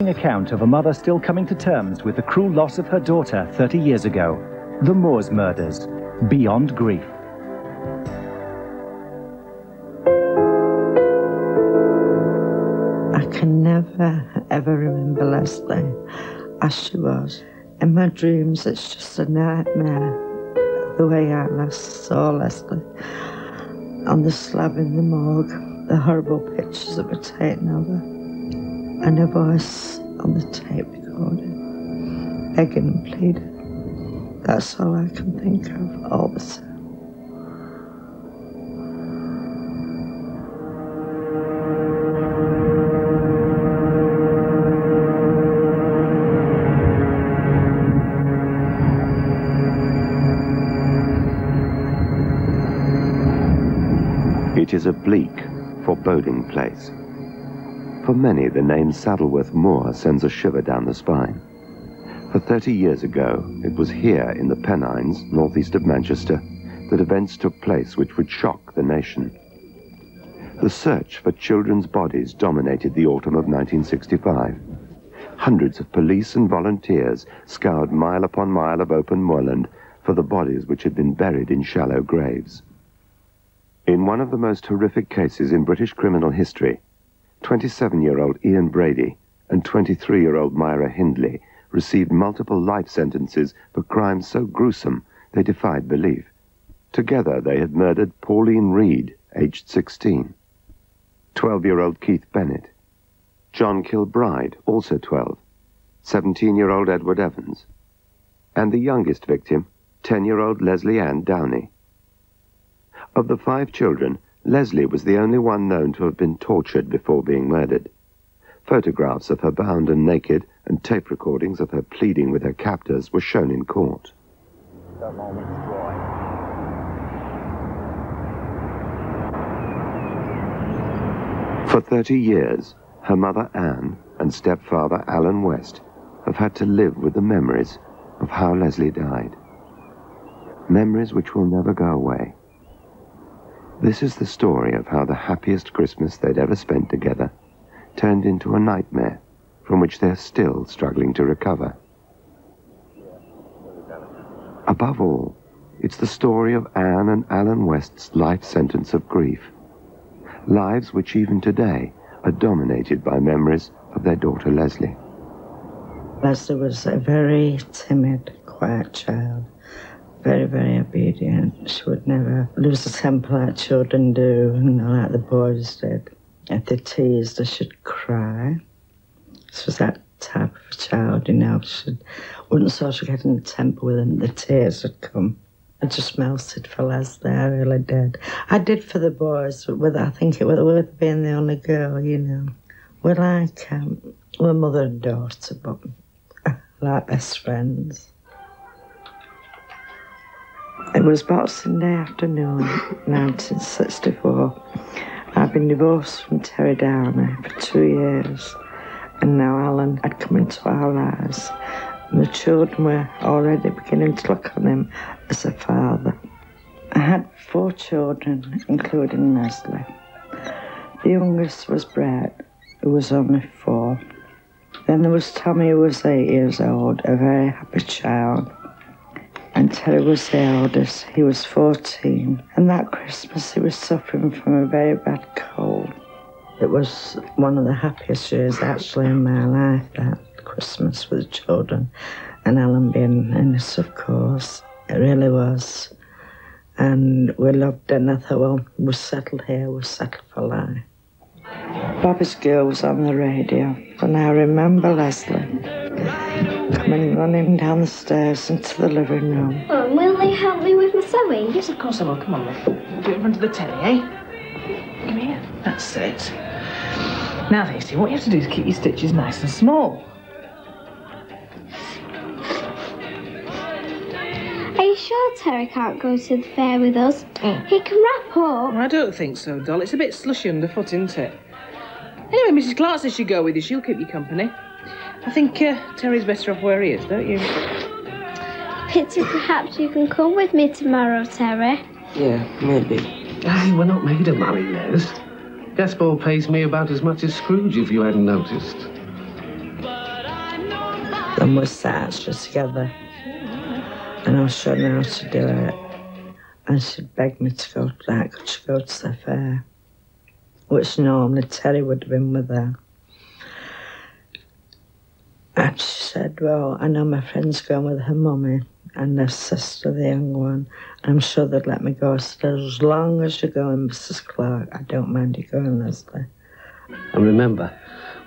Account of a mother still coming to terms with the cruel loss of her daughter 30 years ago. The MOORS murders. Beyond grief. I can never, ever remember Leslie as she was. In my dreams, it's just a nightmare, the way I last saw Leslie on the slab in the morgue, the horrible pictures that were taken of her, and a voice on the tape recorder, begging and pleading. That's all I can think of all the time. It is a bleak, foreboding place. For many, the name Saddleworth Moor sends a shiver down the spine. For 30 years ago, it was here in the Pennines, northeast of Manchester, that events took place which would shock the nation. The search for children's bodies dominated the autumn of 1965. Hundreds of police and volunteers scoured mile upon mile of open moorland for the bodies which had been buried in shallow graves. In one of the most horrific cases in British criminal history, 27-year-old Ian Brady and 23-year-old Myra Hindley received multiple life sentences for crimes so gruesome they defied belief. Together they had murdered Pauline Reed, aged 16, 12-year-old Keith Bennett, John Kilbride, also 12, 17-year-old Edward Evans, and the youngest victim, 10-year-old Leslie Ann Downey. Of the 5 children, Leslie was the only one known to have been tortured before being murdered. Photographs of her bound and naked and tape recordings of her pleading with her captors were shown in court. For 30 years, her mother Anne and stepfather Alan West have had to live with the memories of how Leslie died. Memories which will never go away. This is the story of how the happiest Christmas they'd ever spent together turned into a nightmare from which they're still struggling to recover. Above all, it's the story of Anne and Alan West's life sentence of grief. Lives which even today are dominated by memories of their daughter Leslie. Leslie was a very timid, quiet child. Very, very obedient. She would never lose a temper like children do, like the boys did. If they teased her, she'd cry. She was that type of child, She wouldn't sort of get in a temper with them. The tears would come. I just melted for Leslie, I really did. I did for the boys, but I think it was with being the only girl, We're like, we're mother and daughter, but like best friends. It was Boxing Day afternoon, 1964. I'd been divorced from Terry Downey for 2 years, and now Alan had come into our lives, and the children were already beginning to look on him as a father. I had 4 children, including Leslie. The youngest was Brett, who was only 4. Then there was Tommy, who was 8 years old, a very happy child. And Terry was the eldest. He was 14. And that Christmas he was suffering from a very bad cold. It was one of the happiest years actually in my life, that Christmas with the children. And Alan being in us, of course. It really was. And we loved it, and I thought, well, we're settled here, we're settled for life. Bobby's Girl was on the radio, and I remember Leslie coming running down the stairs into the living room. Oh, will they help me with my sewing? Yes, of course I will. Come on, then. Do it in front of the telly, eh? Come here. That's it. Now, Daisy, what you have to do is keep your stitches nice and small. Are you sure Terry can't go to the fair with us? He can wrap up. I don't think so, doll. It's a bit slushy underfoot, isn't it? Anyway, Mrs. Clark says she'll go with you. She'll keep you company. I think Terry's better off where he is, don't you? Pity perhaps you can come with me tomorrow, Terry. Yeah, maybe. Hey, we're not made of marionettes. Gaspar pays me about as much as Scrooge, if you hadn't noticed. And we sat actually together. And I was showing her how to do it. And she'd begged me to go to that, could she go to the fair? Which normally Terry would have been with her. And she said, well, I know my friend's going with her mummy and their sister, the young one. I'm sure they'd let me go. I said, as long as you're going, Mrs. Clark, I don't mind you going, Leslie. And remember,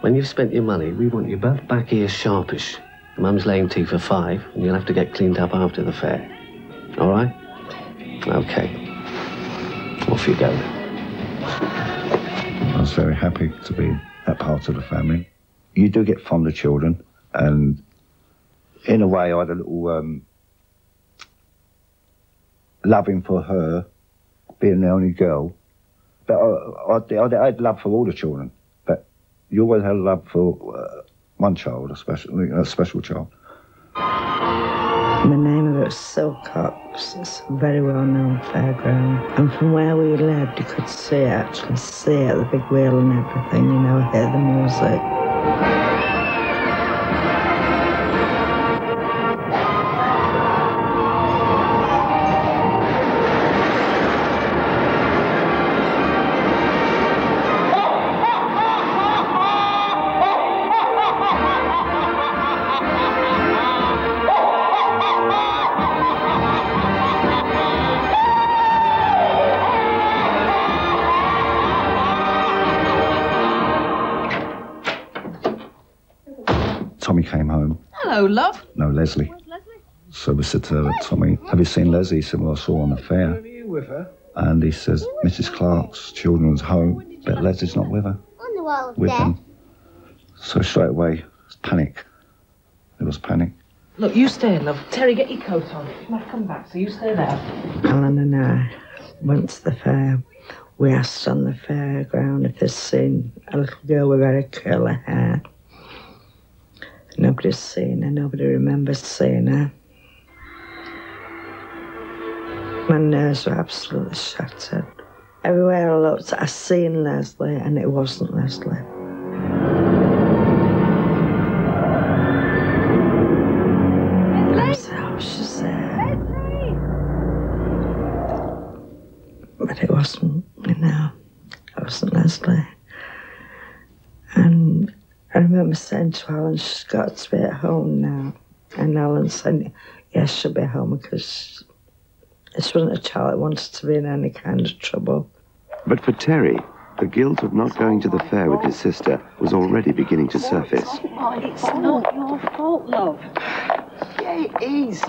when you've spent your money, we want you both back here sharpish. Mum's laying tea for 5, and you'll have to get cleaned up after the fair. All right? Okay. Off you go. I was very happy to be that part of the family. You do get fond of children, and in a way I had a little loving for her, being the only girl. But I had love for all the children, but you always had love for one child, especially a special child. The name of it was Silcox. It's a very well-known fairground. And from where we lived, you could see it, actually see it, the big wheel and everything, you know, hear the music. Tommy came home. Hello, love. No, Leslie. Where's Leslie? So we said to Tommy, have you seen Leslie? He said, well, I saw her on the fair. Are you with her? And he says, Mrs. Clark's children's home, but Leslie's not with her. On the wall With there. them. So straight away, it's panic. There was panic. Look, you stay, love. Terry, get your coat on. You might come back, so you stay there. Alan and I went to the fair. We asked on the fairground if they'd seen a little girl with very curly hair. Nobody's seen her, nobody remembers seeing her. My nerves were absolutely shattered. Everywhere I looked, I seen Leslie, and it wasn't Leslie. I said, oh, she's there. But it wasn't, you know, it wasn't Leslie. And I remember saying to Alan, she's got to be at home now. And Alan said, yes, she'll be home because this wasn't a child that wanted to be in any kind of trouble. But for Terry, the guilt of not going to the fair with his sister was already beginning to surface. It's not your fault, love. Yeah, it is.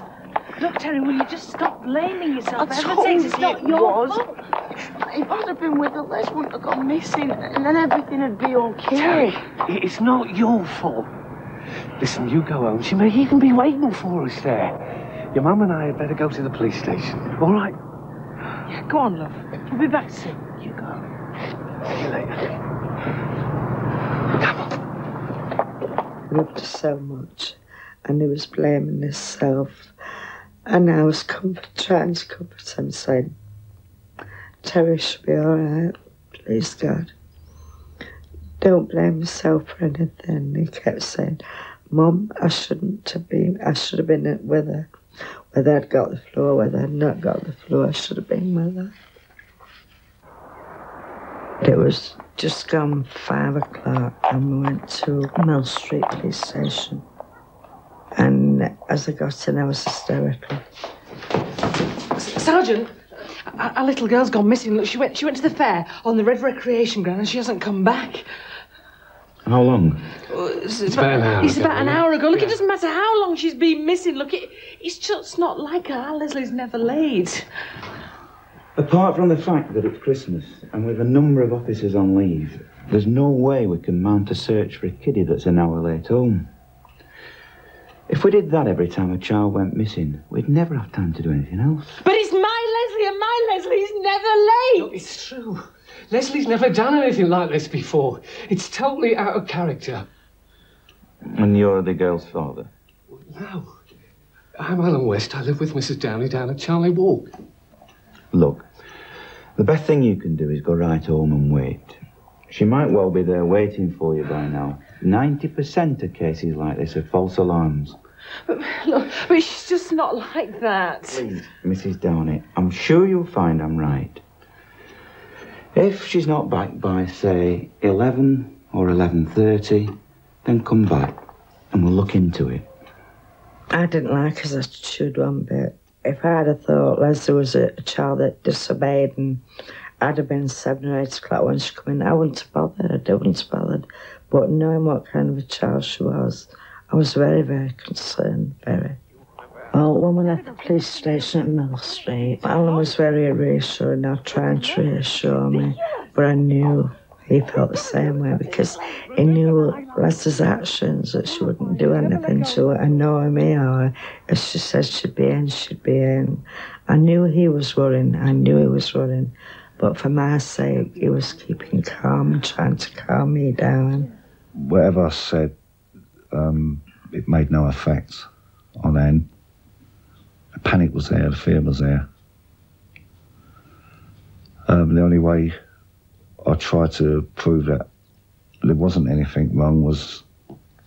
Look, Terry, will you just stop blaming yourself? I For told heaven's sake, it's you not it your was. fault. If I'd have been with her, Les wouldn't have gone missing, and then everything would be okay. Terry, it's not your fault. Listen, you go home. She may even be waiting for us there. Your mum and I had better go to the police station. All right? Yeah, go on, love. We'll be back soon. You go. See you later. Come on. He loved her so much, and he was blaming himself. And I was trying to comfort him, saying, Terry should be all right, please God. Don't blame yourself for anything. He kept saying, Mum, I should have been with her. Whether I'd got the flu, whether I'd not got the flu, I should have been with her. It was just gone 5 o'clock, and we went to Mill Street Police Station. And as I got in, I was hysterical. Sergeant, a little girl's gone missing. Look, she went to the fair on the Red Recreation Ground, and she hasn't come back. How long? It's about an hour It's ago, about an isn't it? hour ago. Look, Yeah. it doesn't matter how long she's been missing. Look, it's just not like her. Our Leslie's never late. Apart from the fact that it's Christmas and with a number of officers on leave, there's no way we can mount a search for a kiddie that's an hour late home. If we did that every time a child went missing, we'd never have time to do anything else. But it's my Leslie, and my Leslie's never late. Look, it's true. Leslie's never done anything like this before. It's totally out of character. And you're the girl's father? No. I'm Alan West. I live with Mrs. Downey down at Charlie Walk. Look, the best thing you can do is go right home and wait. She might well be there waiting for you by now. 90% of cases like this are false alarms. But, look, but she's just not like that. Please, Mrs. Downey, I'm sure you'll find I'm right. If she's not back by, say, 11 or 11:30, then come back and we'll look into it. I didn't like his attitude one bit. If I'd have thought Leslie was a child that disobeyed and I'd have been 7 or 8 o'clock when she came in, I wouldn't have bothered. I wouldn't have bothered. But knowing what kind of a child she was, I was very, very concerned, very. Well, when we left the police station at Mill Street, Alan was very reassuring, not trying to reassure me, but I knew he felt the same way because he knew Leslie's actions, that she wouldn't do anything to annoy me, or if she said she'd be in, she'd be in. I knew he was worrying, but for my sake, he was keeping calm and trying to calm me down. Whatever I said, it made no effect on Anne. The panic was there, the fear was there. The only way I tried to prove that there wasn't anything wrong was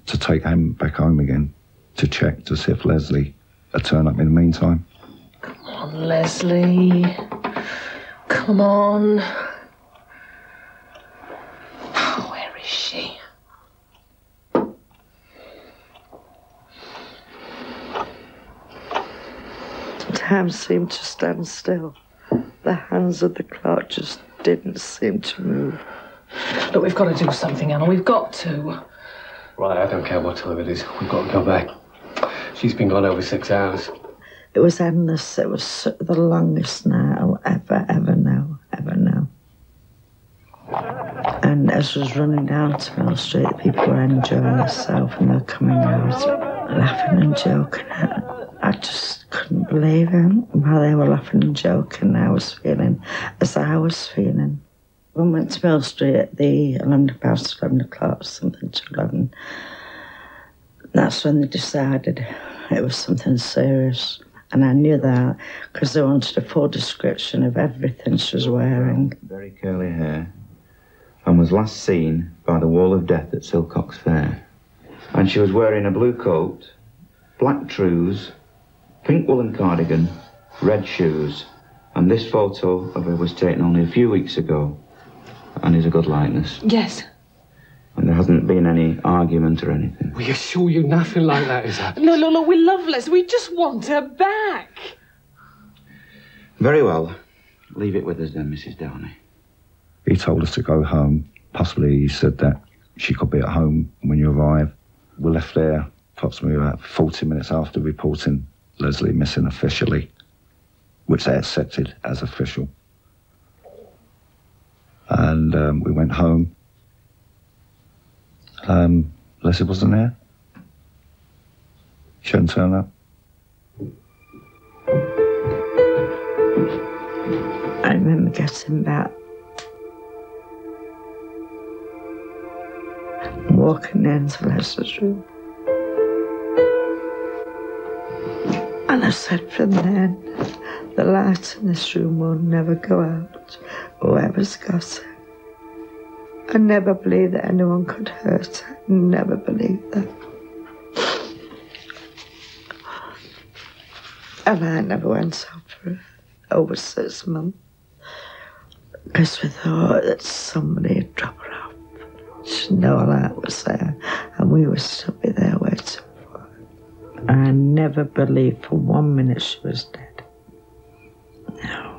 to take Anne back home again, to check to see if Leslie had turned up in the meantime. Come on, Leslie. Come on. Oh, where is she? Time seemed to stand still. The hands of the clock just didn't seem to move. Look, we've got to do something, Anna. We've got to. Right, I don't care what time it is. We've got to go back. She's been gone over 6 hours. It was endless. It was the longest night I'll ever know. And as I was running down to Mill Street, people were enjoying themselves and they were coming out, laughing and joking. I just couldn't believe it. While they were laughing and joking, I was feeling as I was feeling. When we went to Mill Street at the 11 o'clock, something to 11, that's when they decided it was something serious. And I knew that because they wanted a full description of everything she was wearing. Very curly hair, and was last seen by the Wall of Death at Silcox Fair. And she was wearing a blue coat, black trews, pink woolen cardigan, red shoes, and this photo of her was taken only a few weeks ago and is a good likeness. Yes. And there hasn't been any argument or anything. We assure you nothing like that is happening. No, we love Leslie. We just want her back. Very well. Leave it with us then, Mrs. Downey. He told us to go home. Possibly he said that she could be at home when you arrive. We left there approximately about 40 minutes after reporting Leslie missing officially, which they accepted as official. And we went home. Leslie wasn't there. She hadn't turned up. I remember getting back, walking into Leslie's room. And I said from then, the light in this room will never go out, whoever's got it. I never believed that anyone could hurt her. Never believed that. And I never went out for over 6 months. Because we thought that somebody had dropped her off. She'd know a light was there, and we would still be there waiting for her. And I never believed for 1 minute she was dead. No.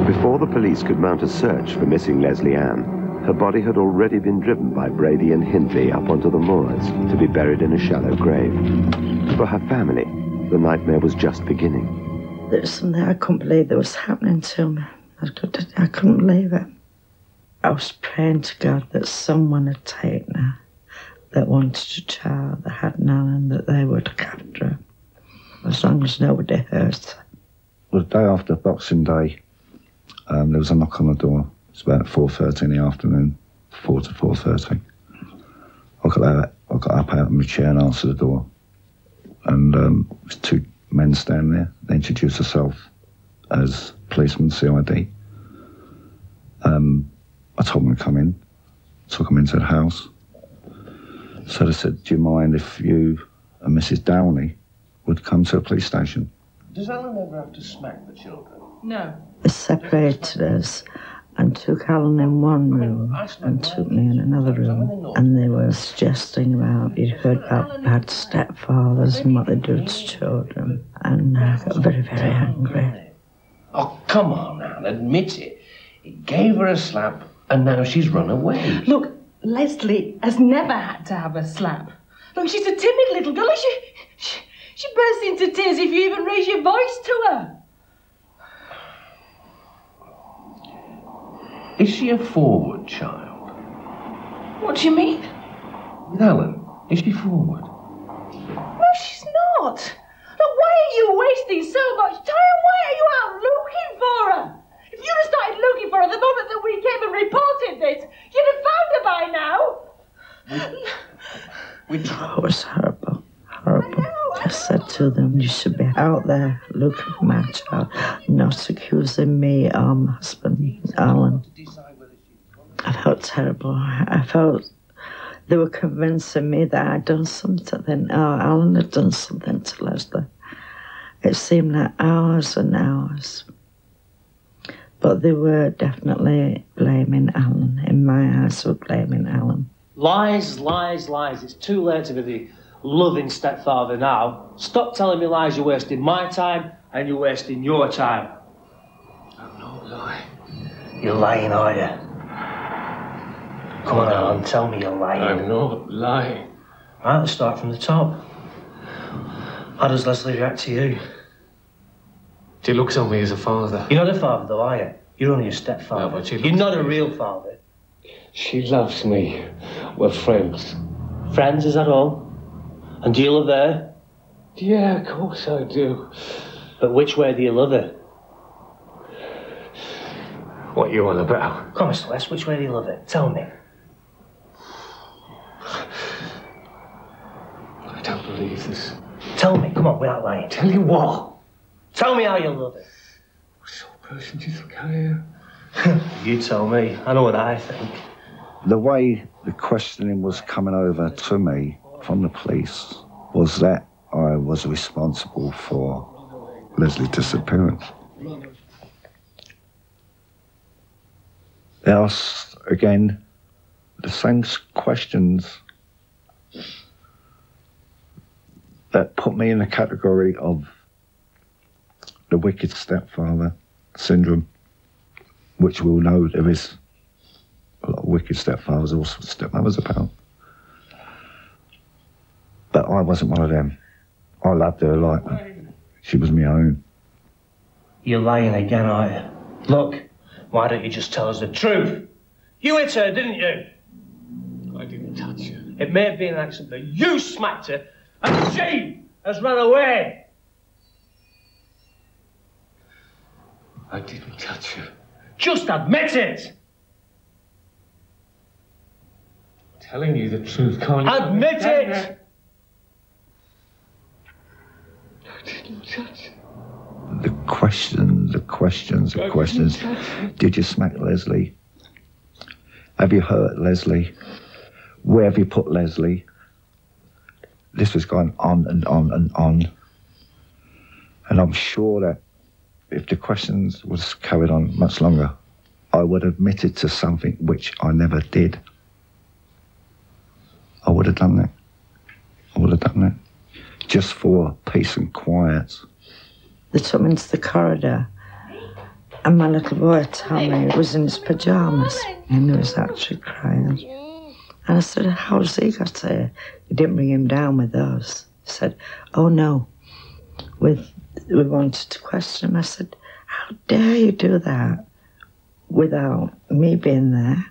Before the police could mount a search for missing Leslie Ann, her body had already been driven by Brady and Hindley up onto the moors to be buried in a shallow grave. For her family, the nightmare was just beginning. There was something I couldn't believe that was happening to me. I couldn't believe it. I was praying to God that someone had taken her, that wanted a child, that had none, and that they would look after her, as long as nobody hurt her. The day after Boxing Day, there was a knock on the door, It's about 4:30 in the afternoon, 4 to 4:30. I got up out of my chair and answered the door. And there's two men standing there. They introduced themselves as policeman CID. I told them to come in, took them into the house. So they said, do you mind if you and Mrs. Downey would come to the police station? Does Alan ever have to smack the children? No. They separated us and took Alan in one room and took me in another room. And they were suggesting about, you'd heard about bad stepfathers and what they do to children. And I got very, very angry. Oh, come on now, admit it. He gave her a slap and now she's run away. Look, Leslie has never had to have a slap. Look, she's a timid little girl. She bursts into tears if you even raise your voice to her. Is she a forward child? What do you mean? With Alan, is she forward? No, she's not. Look, why are you wasting so much time? Why are you out looking for her? If you'd have started looking for her the moment that we came and reported this, you'd have found her by now. It was horrible, horrible. I said to them, you should be out there looking for my child, not accusing me or my husband, Alan. I felt terrible. I felt they were convincing me that I'd done something, or Alan had done something to Leslie. It seemed like hours and hours. But they were definitely blaming Alan. In my eyes, they were blaming Alan. Lies, lies, lies. It's too late to be the loving stepfather now. Stop telling me lies. You're wasting my time and you're wasting your time. I'm no lie. You're lying, are you? Come on, Alan, tell me you're lying. I'm not lying. Right, let's start from the top. How does Leslie react to you? She looks on me as a father. You're not a father, though, are you? You're only a stepfather. No, but you're not a real father. She loves me. We're friends. Friends, is that all? And do you love her? Yeah, of course I do. But which way do you love her? What you on about? Come on, Mr. West, which way do you love her? Tell me. I don't believe this. Tell me, come on, without lying. Tell you what? Tell me how you love her. What sort of person do you think I am? You tell me. I know what I think. The way the questioning was coming over to me from the police was that I was responsible for Leslie's disappearance. They asked, again, the same questions that put me in the category of the wicked stepfather syndrome, which we'll know there is a lot of wicked stepfathers, also stepmothers about. But I wasn't one of them. I loved her like she was my own. You're lying again, aren't you? Look, why don't you just tell us the truth? You hit her, didn't you? I didn't touch her. It may have been an accident, but you smacked her, and she has run away. I didn't touch her. Just admit it! I'm telling you the truth, can't you? Admit it! I didn't touch her. The questions. Did you smack Leslie? Have you hurt Leslie? Where have you put Leslie? This was going on and on and on. And I'm sure that if the questions was carried on much longer, I would have admitted to something which I never did. I would have done that. Just for peace and quiet. They took me into the corridor, and my little boy, Tommy, was in his pyjamas, and he was actually crying. And I said, how's he got here? You didn't bring him down with us. He said, oh no, we wanted to question him. I said, how dare you do that without me being there?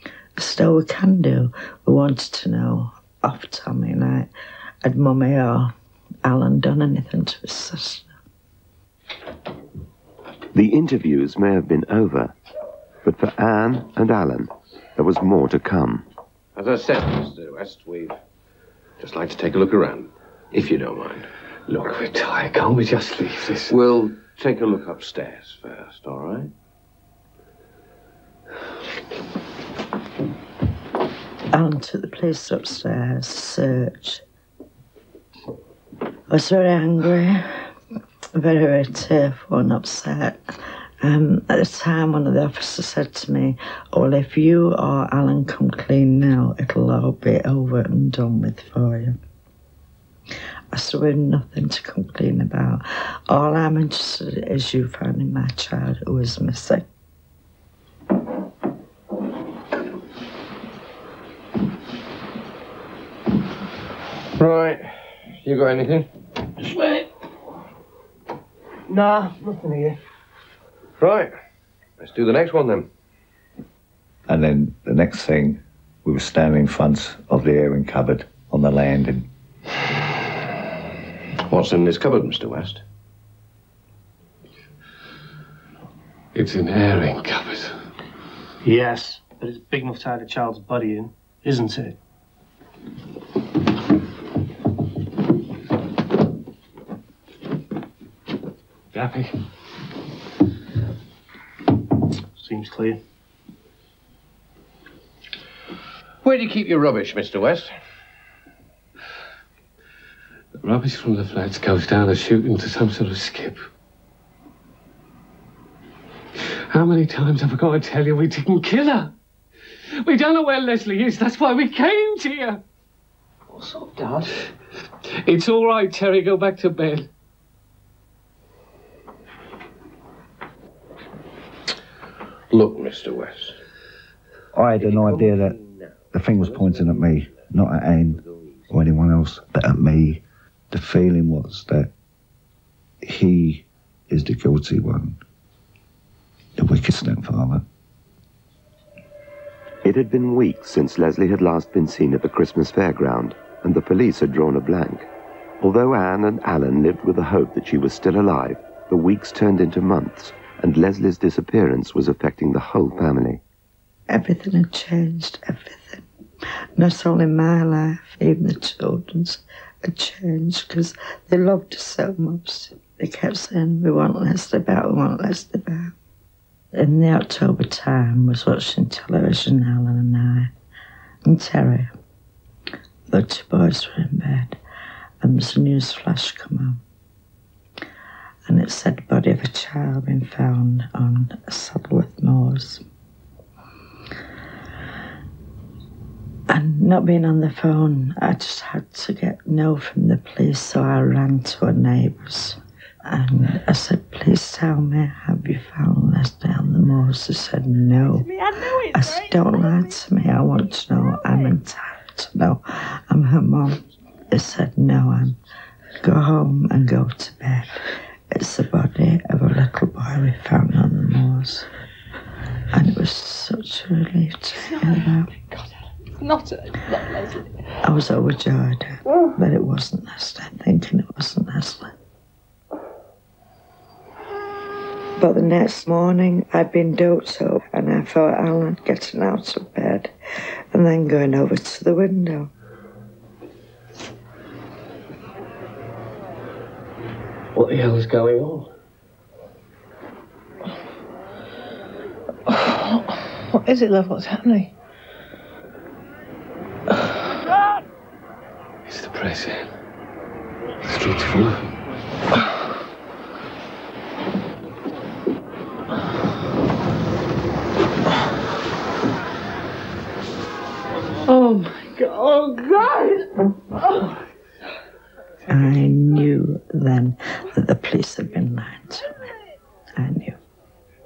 I said, oh, we can do. We wanted to know off Tommy and I, had Mummy or Alan done anything to his sister? The interviews may have been over, But for Anne and Alan, there was more to come. As I said, Mr. West, we'd just like to take a look around, if you don't mind. Look, we're tired. Can't we just leave this? We'll take a look upstairs first, all right? Alan took the police upstairs to search. I was very angry, very, very tearful and upset. At the time, one of the officers said to me, well, if you or Alan come clean now, it'll all be over and done with for you. I said, we've nothing to come clean about. All I'm interested in is you finding my child who is missing. Right. You got anything? Just wait. Nah, nothing here. Right. Let's do the next one then. And then the next thing, we were standing in front of the airing cupboard on the landing. What's in this cupboard, Mr. West? It's an airing cupboard. Yes, but it's big enough to hide a child's body in, isn't it? Happy? Seems clear. Where do you keep your rubbish, Mr. West? The rubbish from the flats goes down a chute into some sort of skip. How many times have I got to tell you we didn't kill her? We don't know where Leslie is. That's why we came to you. What's up, Dad? It's all right, Terry. Go back to bed. Look, Mr. West. I had an idea that the thing was pointing at me, not at Anne or anyone else, but at me. The feeling was that he is the guilty one, the wicked stepfather. It had been weeks since Leslie had last been seen at the Christmas fairground, and the police had drawn a blank. Although Anne and Alan lived with the hope that she was still alive, the weeks turned into months, and Leslie's disappearance was affecting the whole family. Everything had changed, everything. Not only my life, even the children's had changed because they loved us so much. They kept saying, we want Leslie back, we want Leslie back. In the October time, I was watching television, Alan and I, and Terry. The two boys were in bed, and there was a news flash come on. And it said the body of a child been found on Saddleworth Moors. And not being on the phone, I just had to know from the police, so I ran to our neighbours. And I said, please tell me, have you found Leslie on the moors? They said, no. I said, don't lie to me, I want to know. I'm entitled to know. I'm her mum. They said, no, Anne. Go home and go to bed. It's the body of a little boy we found on the moors. And it was such a relief to hear that. Not Leslie. I was overjoyed, but it wasn't Leslie, thinking it wasn't Leslie. But the next morning, I'd been doped up, and I felt Alan getting out of bed and then going over to the window. What the hell is going on? What is it, love? What's happening? It's the press in. The street's full of them. Oh my God! Oh God! Oh. I knew then that the police had been lying to me. I knew.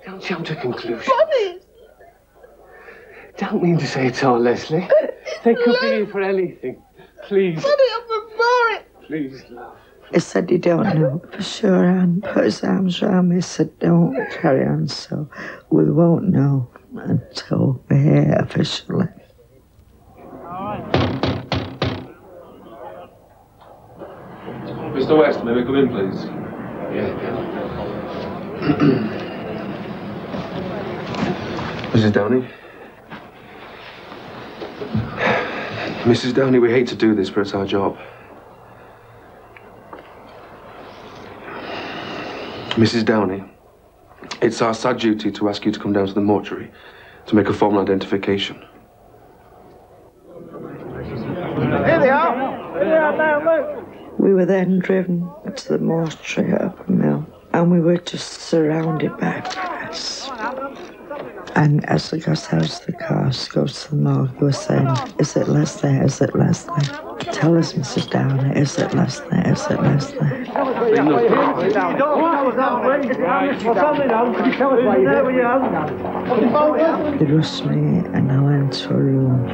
Don't jump to conclusions. Don't mean to say it's all Leslie. They could be here for anything. Please. Please, love. He said, you don't know for sure, Anne. Put his arms around me. He said, don't carry on so. We won't know until we're here officially. Mr. West, may we come in, please? Yeah. Mrs. Downey? Mrs. Downey, we hate to do this, but it's our job. Mrs. Downey, it's our sad duty to ask you to come down to the mortuary to make a formal identification. Here they are! Here they are now, we were then driven to the mortuary at Upper Mill, and we were just surrounded by press. And as we got out of the cars to go to the morgue, we were saying, is it Leslie? Is it Leslie? Tell us, Mrs. Downey, is it Leslie? Is it Leslie? They rushed me and I went to a room.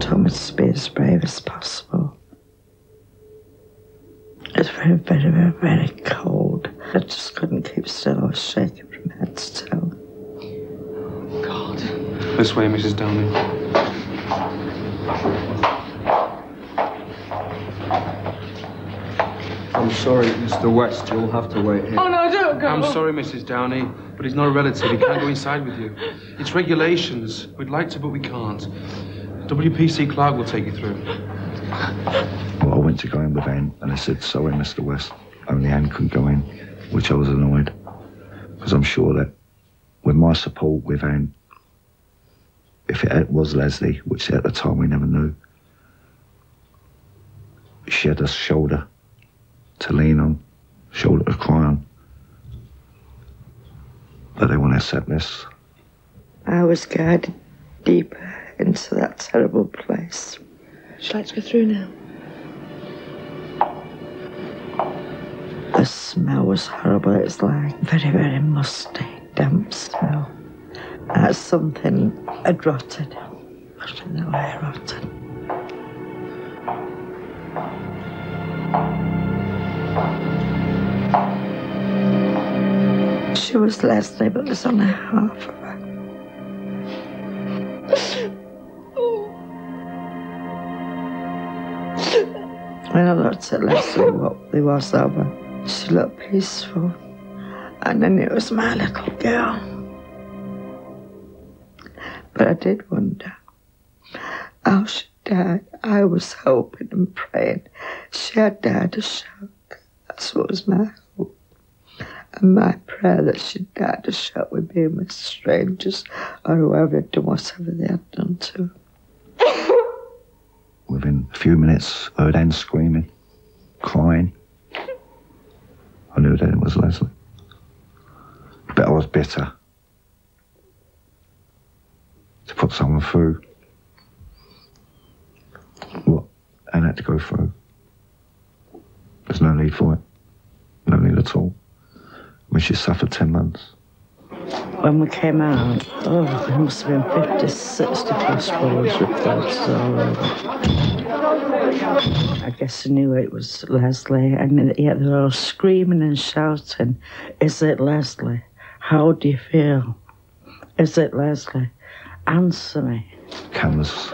Told me to be as brave as possible. It was very, very, very, very cold. I just couldn't keep still. I was shaking from head to toe. God. This way, Mrs. Downey. I'm sorry, Mr. West. You'll have to wait here. Oh, no, don't go. I'm sorry, Mrs. Downey, but he's not a relative. He can't go inside with you. It's regulations. We'd like to, but we can't. WPC Clark will take you through. Well, I went to go in with Anne, and I said, sorry, Mr. West, only Anne couldn't go in, which I was annoyed, because I'm sure that with my support with Anne, if it was Leslie, which at the time we never knew, she had a shoulder to lean on, shoulder to cry on. But they won't accept this. I was guided deeper into that terrible place. Would you like to go through now? The smell was horrible. It was like very, very musty, damp smell. And something had rotted. I don't know where it rotted. She was Leslie, but there's only half of her. When I looked at Leslie, what there was of her, she looked peaceful. And then it was my little girl. But I did wonder how she died. I was hoping and praying she had died of shock. That's what was my hope. And my prayer that she died of shock with being with strangers or whoever had done whatever they had done to her. Within a few minutes, I heard Anne screaming, crying. I knew that it was Leslie. But I was bitter to put someone through what Anne had to go through. There's no need for it. No need at all. I mean, she suffered 10 months. When we came out, there must have been 50, 60 plus police reports all over. I guess I knew it was Leslie, and yet they were all screaming and shouting, is it Leslie? How do you feel? Is it Leslie? Answer me. Cameras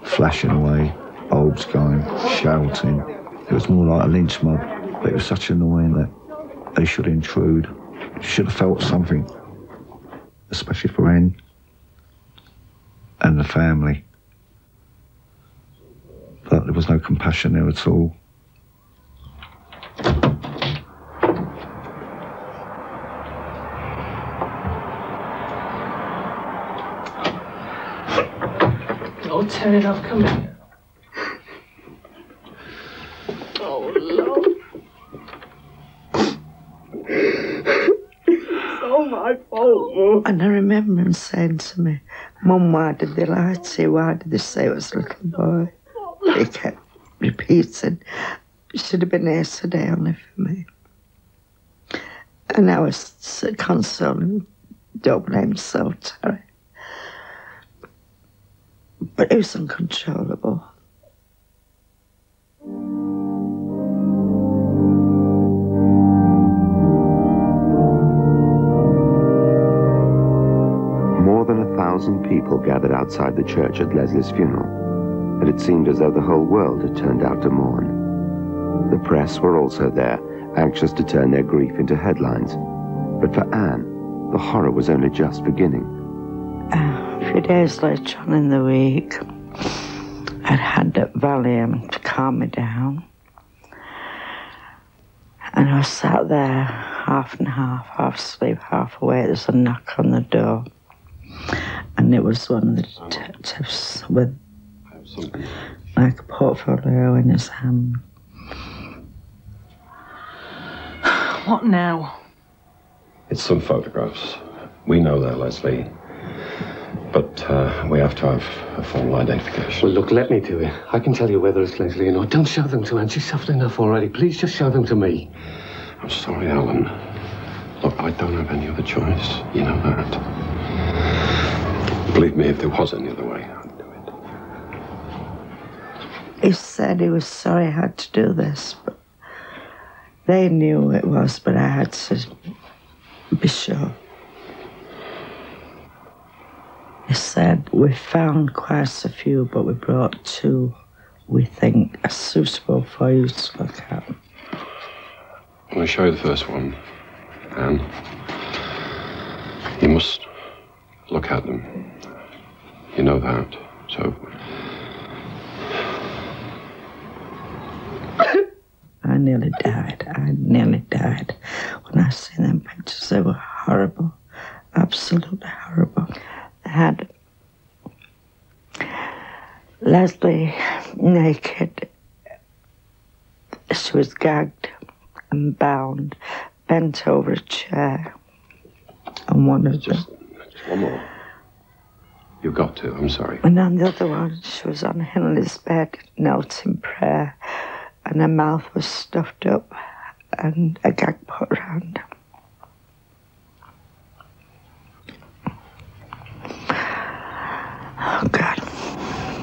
flashing away, bulbs going, shouting. It was more like a lynch mob, but it was such annoying that they should intrude. Should have felt something, especially for Anne and the family. But there was no compassion there at all. Oh, turn it off, come in. Oh, Lord. It's all my fault, Mum. And I remember him saying to me, Mum, why did they lie to you? Why did they say it was a little boy? He kept repeating, it should have been here today only for me. And I was consoling, don't blame so Terry. But it was uncontrollable. More than 1,000 people gathered outside the church at Leslie's funeral, and it seemed as though the whole world had turned out to mourn. The press were also there, anxious to turn their grief into headlines. But for Anne, the horror was only just beginning. A few days later on in the week, I'd had that Valium to calm me down. And I was sat there, half and half asleep, half awake. There's a knock on the door. And it was one of the detectives with like a portfolio in his hand. What now? It's some photographs. We know they're Leslie. But we have to have a formal identification. Well, look, let me do it. I can tell you whether it's Leslie or not. Don't show them to Anne. She's suffered enough already. Please just show them to me. I'm sorry, Alan. Look, I don't have any other choice. You know that. Believe me, if there was any other way, I'd do it. He said he was sorry I had to do this, but they knew it was, but I had to be sure. He said, we found quite a few, but we brought 2 we think are suitable for you to look at. I'm going to show you the first one, Anne. You must look at them. You know that, so... I nearly died. When I seen them pictures, they were horrible. Absolutely horrible. They had Leslie naked. She was gagged and bound, bent over a chair. And one of Just one more. You've got to, I'm sorry. And on the other one, she was on Henley's bed, knelt in prayer, and her mouth was stuffed up and a gag put around her. Oh, God.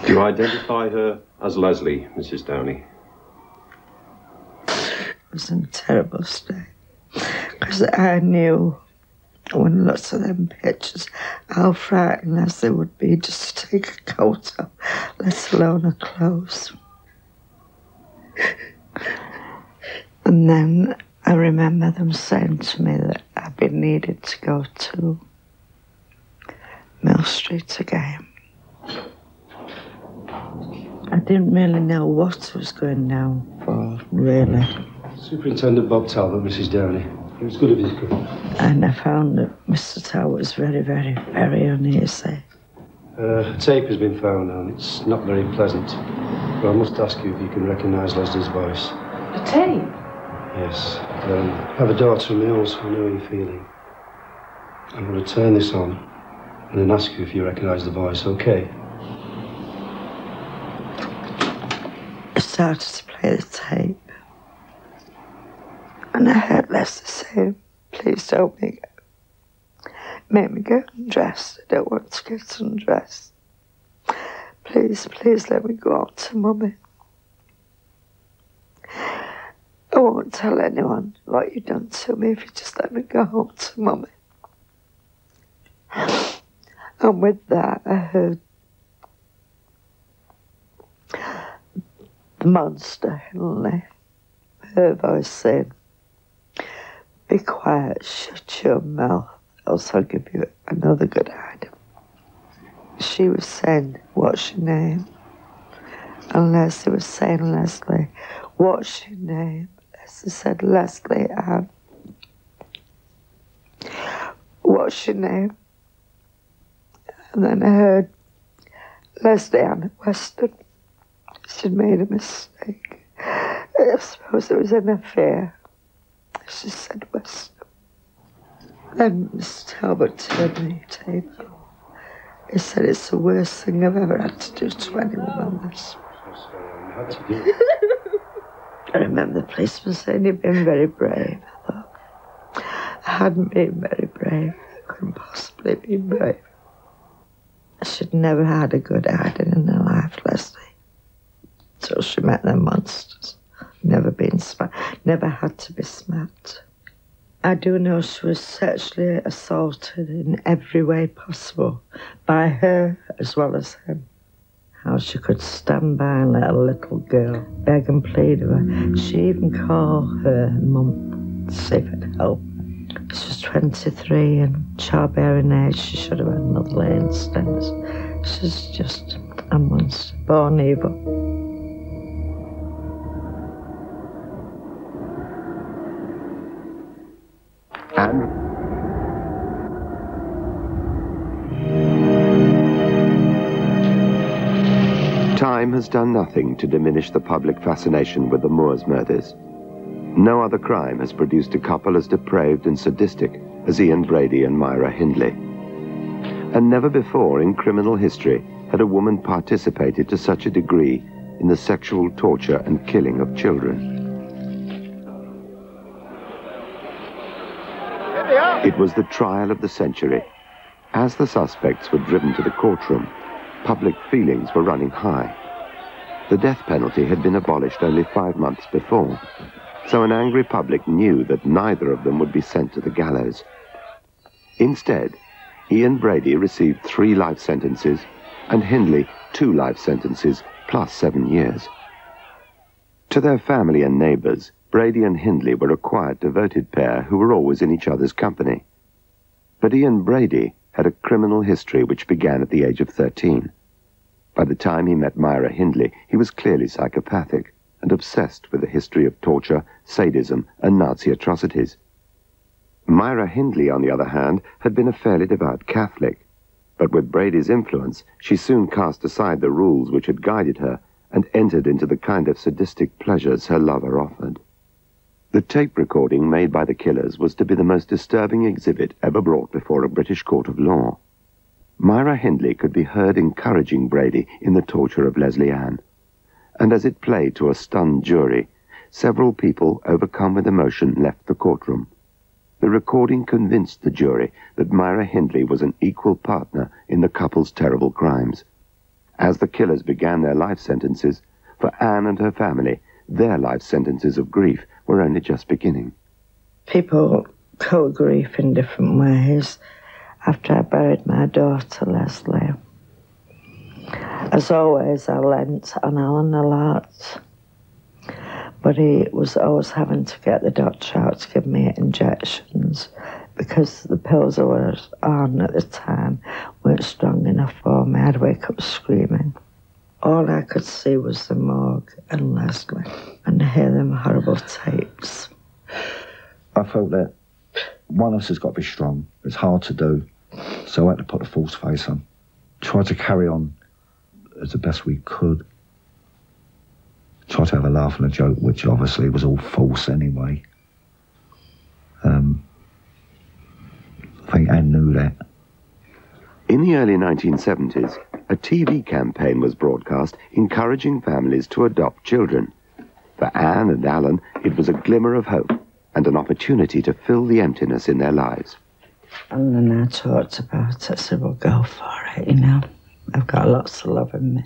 Do you identify her as Leslie, Mrs. Downey? It was in a terrible state. Because I knew when I looked at them pictures how frightened Leslie would be just to take a coat off, let alone her clothes. And then I remember them saying to me that I'd been needed to go to Mill Street again. I didn't really know what I was going down for, really. Superintendent Bob Talbot, Mrs. Downey. It was good of you to come. And I found that Mr. Talbot was very, very, very uneasy. A tape has been found, and it's not very pleasant. But I must ask you if you can recognise Leslie's voice. A tape? Yes. I have a daughter of my own, so I know how you're feeling. I'm going to turn this on and then ask you if you recognise the voice, okay? I started to play the tape. And I heard Leslie say, please don't make me get undressed. I don't want to get undressed. Please, please let me go out to Mummy. I won't tell anyone what you've done to me if you just let me go home to Mummy. And with that, I heard the monster, Henley, her voice saying, be quiet, shut your mouth, else I'll give you another good hide. She was saying, what's your name? And Leslie was saying, Leslie, what's your name? Leslie said, Leslie Ann. What's your name? And then I heard Leslie Ann Weston. She'd made a mistake. I suppose it was in her fear. She said Weston. Then Mr. Talbot turned me the table. He said it's the worst thing I've ever had to do to any woman, this. I remember the policeman saying he'd been very brave. I thought, I hadn't been very brave. I couldn't possibly be brave. She'd never had a good hiding in her life, Leslie. Till she met them monsters. Never been smacked. Never had to be smacked. I do know she was sexually assaulted in every way possible. By her as well as him. How she could stand by and let a little girl beg and plead with her. She even called her mum to see if it'd help. She was 23 and childbearing age. She should have had motherly instincts. She's just a monster, born evil. Time has done nothing to diminish the public fascination with the Moors murders. No other crime has produced a couple as depraved and sadistic as Ian Brady and Myra Hindley. And never before in criminal history had a woman participated to such a degree in the sexual torture and killing of children. It was the trial of the century. As the suspects were driven to the courtroom, public feelings were running high. The death penalty had been abolished only 5 months before, so an angry public knew that neither of them would be sent to the gallows. Instead, Ian Brady received 3 life sentences and Hindley 2 life sentences plus 7 years. To their family and neighbors, Brady and Hindley were a quiet, devoted pair who were always in each other's company. But Ian Brady had a criminal history which began at the age of 13. By the time he met Myra Hindley, he was clearly psychopathic and obsessed with the history of torture, sadism, and Nazi atrocities. Myra Hindley, on the other hand, had been a fairly devout Catholic, but with Brady's influence, she soon cast aside the rules which had guided her and entered into the kind of sadistic pleasures her lover offered. The tape recording made by the killers was to be the most disturbing exhibit ever brought before a British court of law. Myra Hindley could be heard encouraging Brady in the torture of Leslie Ann, and as it played to a stunned jury, several people, overcome with emotion, left the courtroom. The recording convinced the jury that Myra Hindley was an equal partner in the couple's terrible crimes. As the killers began their life sentences, for Anne and her family, their life sentences of grief were only just beginning. People cope grief in different ways. After I buried my daughter, Leslie, as always, I lent on Alan a lot. But he was always having to get the doctor out to give me injections because the pills I was on at the time weren't strong enough for me. I'd wake up screaming. All I could see was the morgue and Leslie and hear them horrible tapes. I felt that one of us has got to be strong. It's hard to do, so I had to put a false face on. Tried to carry on as the best we could. Tried to have a laugh and a joke, which obviously was all false anyway. I think Anne knew that. In the early 1970s, a TV campaign was broadcast encouraging families to adopt children. For Anne and Alan, it was a glimmer of hope and an opportunity to fill the emptiness in their lives. And then I talked about it, I said, well, go for it, you know. I've got lots of love in me.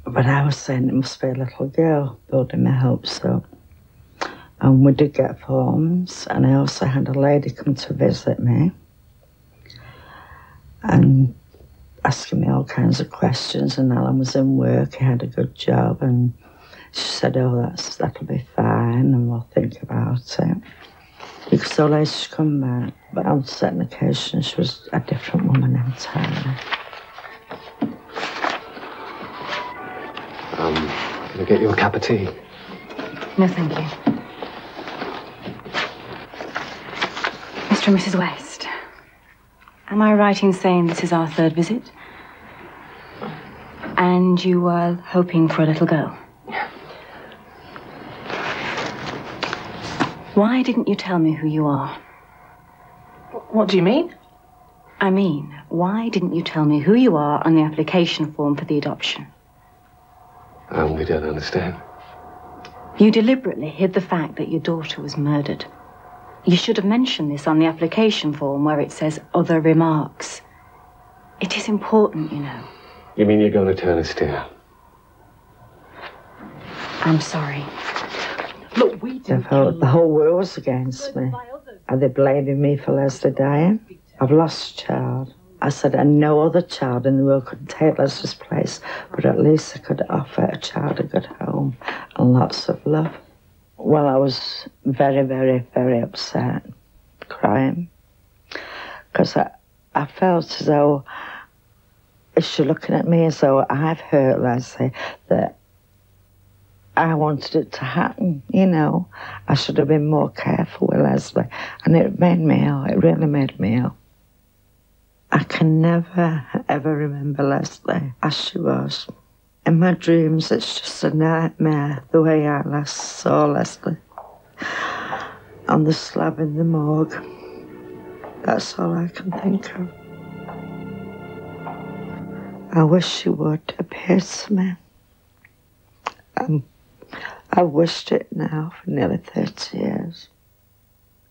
But I was saying it must be a little girl, building my hopes up. And we did get forms, and I also had a lady come to visit me and asking me all kinds of questions, and Alan was in work, he had a good job, and she said, oh, that'll be fine, and we'll think about it. Because so later she come back, but on certain occasions she was a different woman entirely. Can I get you a cup of tea? No, thank you. Mr. and Mrs. West, am I right in saying this is our 3rd visit? And you were hoping for a little girl? Why didn't you tell me who you are? What do you mean? I mean, why didn't you tell me who you are on the application form for the adoption? We don't understand. You deliberately hid the fact that your daughter was murdered. You should have mentioned this on the application form where it says other remarks. It is important, you know. You mean you're going to turn us down? I'm sorry. Look, we didn't The whole world was against me. Are they blaming me for Leslie dying? I've lost a child. I said, and no other child in the world could take Leslie's place, but at least I could offer a child a good home and lots of love. Well, I was very, very, very upset, crying, because I felt as though she looking at me as though I've hurt Leslie, that I wanted it to happen, you know. I should have been more careful with Leslie, and it made me ill. It really made me ill. I can never, ever remember Leslie as she was. In my dreams, it's just a nightmare, the way I last saw Leslie on the slab in the morgue. That's all I can think of. I wish she would appear to me. I've wished it now for nearly 30 years.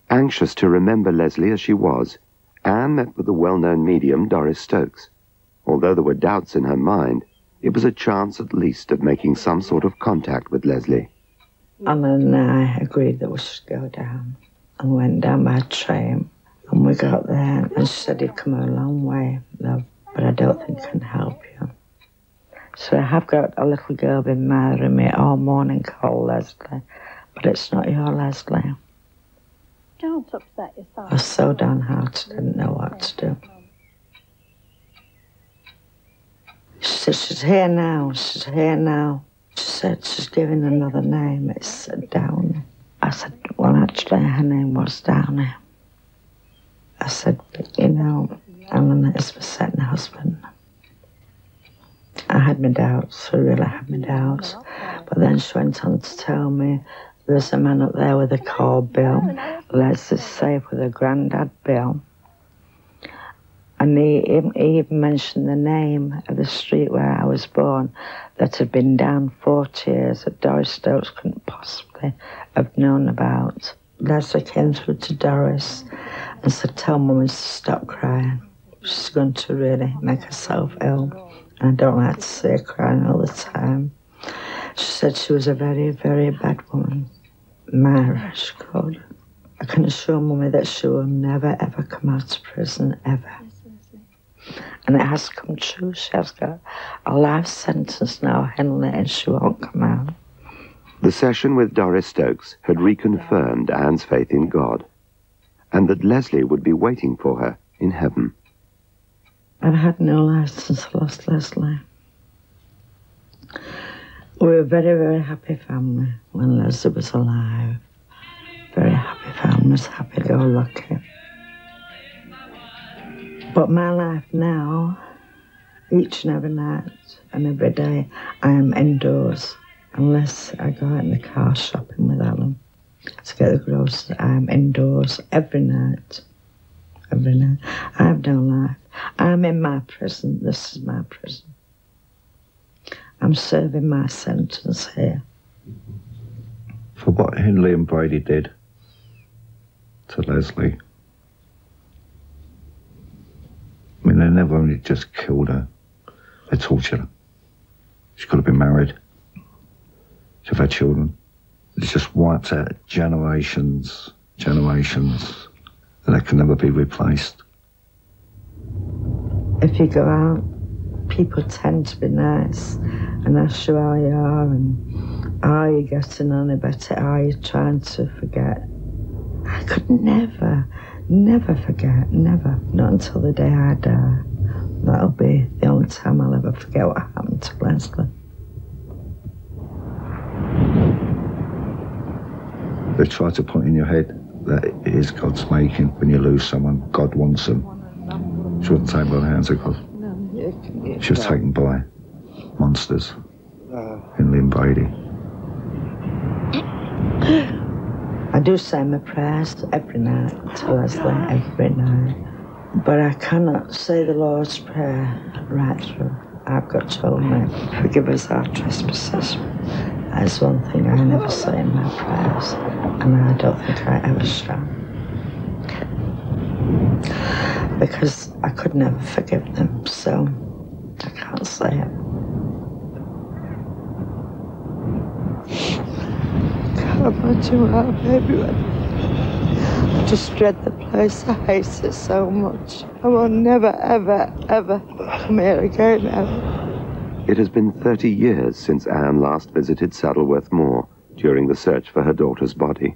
Anxious to remember Leslie as she was, Anne met with the well-known medium Doris Stokes. Although there were doubts in her mind, it was a chance at least of making some sort of contact with Leslie. Anna and I agreed that we should go down, and went down by train. And we got there, and she said, "You've come a long way, love, but I don't think I can help you." So I have got a little girl been murdering me all morning called Leslie, but it's not your Leslie. Don't upset yourself. I was so downhearted, I didn't know what to do. She said, "She's here now, she's here now." She said, "She's giving another name, it's Downey." I said, "Well, actually, her name was Downey." I said, "You know, Alan is my second husband." I had my doubts, I really had my doubts. But then she went on to tell me there's a man up there with a call Bill. Leslie's safe with her granddad, Bill. And he even mentioned the name of the street where I was born that had been down 40 years that Doris Stokes couldn't possibly have known about. Leslie came through to Doris and said, "Tell Mummy to stop crying. She's going to really make herself ill. And I don't like to see her crying all the time." She said she was a very, very bad woman. Myra, she called her. I can assure Mummy that she will never, ever come out of prison, ever. And it has come true. She has got a life sentence now, Henley, and she won't come out. The session with Doris Stokes had reconfirmed Anne's faith in God, and that Leslie would be waiting for her in heaven. I've had no life since I lost Leslie. We were a very, very happy family when Leslie was alive. Very happy families, happy-go-lucky. But my life now, each and every night and every day, I am indoors. Unless I go out in the car shopping with Alan to get the groceries, I am indoors every night. Every night. I have no life. I'm in my prison. This is my prison. I'm serving my sentence here. For what Hindley and Brady did to Leslie, I mean, they never only just killed her, they tortured her. She could have been married. She'd have had children. It just wiped out generations, and they can never be replaced. If you go out, people tend to be nice and ask you how you are and are you getting on a better, are you trying to forget? I could never forget, never. Not until the day I die. That'll be the only time I'll ever forget what happened to Leslie. They try to put in your head that it is God's making. When you lose someone, God wants them. She wasn't taken by the hands of God. She was taken by monsters. Hindley and Brady. I do say my prayers every night to Leslie, every night. But I cannot say the Lord's Prayer right through. I've got told me, forgive us our trespasses. That's one thing I never say in my prayers, and I don't think I ever shall. Because I could never forgive them, so I can't say it. Can't imagine how baby went. I just dread the place. I hate it so much. I will never, ever, ever come here again, ever. It has been 30 years since Anne last visited Saddleworth Moor, during the search for her daughter's body,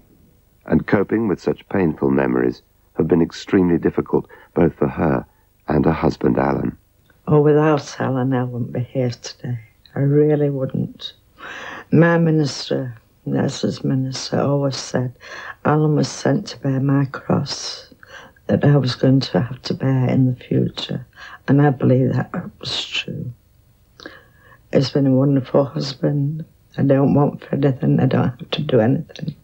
and coping with such painful memories have been extremely difficult both for her and her husband Alan. Oh, without Alan, I wouldn't be here today. I really wouldn't. My minister, Leslie's minister, always said Alan was sent to bear my cross that I was going to have to bear in the future, and I believe that was true. He's been a wonderful husband. I don't want for anything. I don't have to do anything.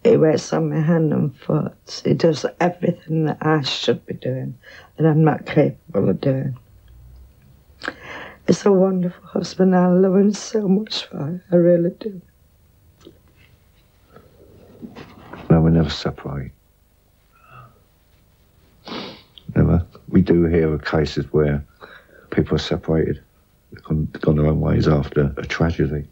He waits on my hand and foot. He does everything that I should be doing, that I'm not capable of doing. He's a wonderful husband. I love him so much for him. I really do. No, we never separate. Never. We do hear of cases where people are separated. They've gone their own ways after a tragedy.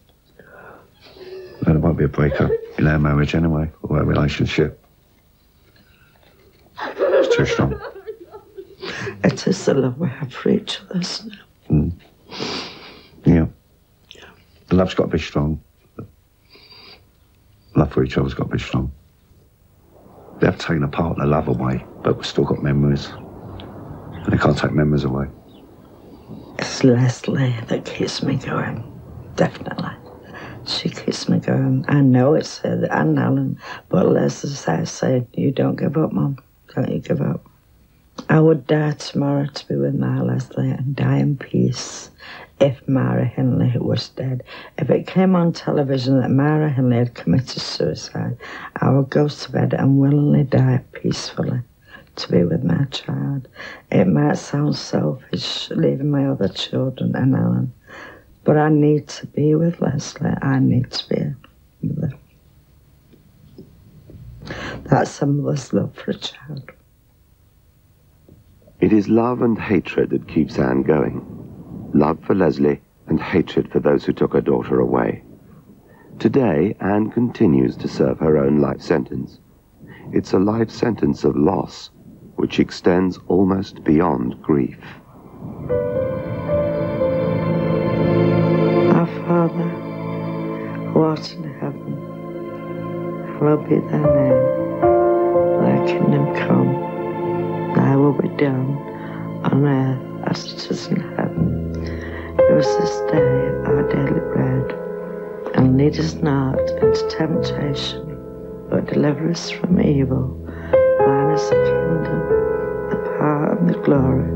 And there won't be a breakup in our marriage anyway, or our relationship. It's too strong. It is the love we have for each other, isn't it? Yeah. The love's got to be strong. Love for each other's got to be strong. They've taken a part of the love away, but we've still got memories. And they can't take memories away. It's Leslie that keeps me going, definitely. She keeps me going. I know it's her and Alan, but Leslie's there saying, you don't give up, Mum. Don't you give up. I would die tomorrow to be with my Leslie and die in peace if Mara Hindley was dead. If it came on television that Mara Hindley had committed suicide, I would go to bed and willingly die peacefully to be with my child. It might sound selfish, leaving my other children and Alan, but I need to be with Leslie. I need to be with her. That's a mother's love for a child. It is love and hatred that keeps Anne going. Love for Leslie and hatred for those who took her daughter away. Today, Anne continues to serve her own life sentence. It's a life sentence of loss, which extends almost beyond grief. Our Father, who art in heaven, hallowed be thy name. Thy kingdom come, thy will be done, on earth as it is in heaven. Give us this day our daily bread, and lead us not into temptation, but deliver us from evil. Thine is the kingdom, the power, and the glory,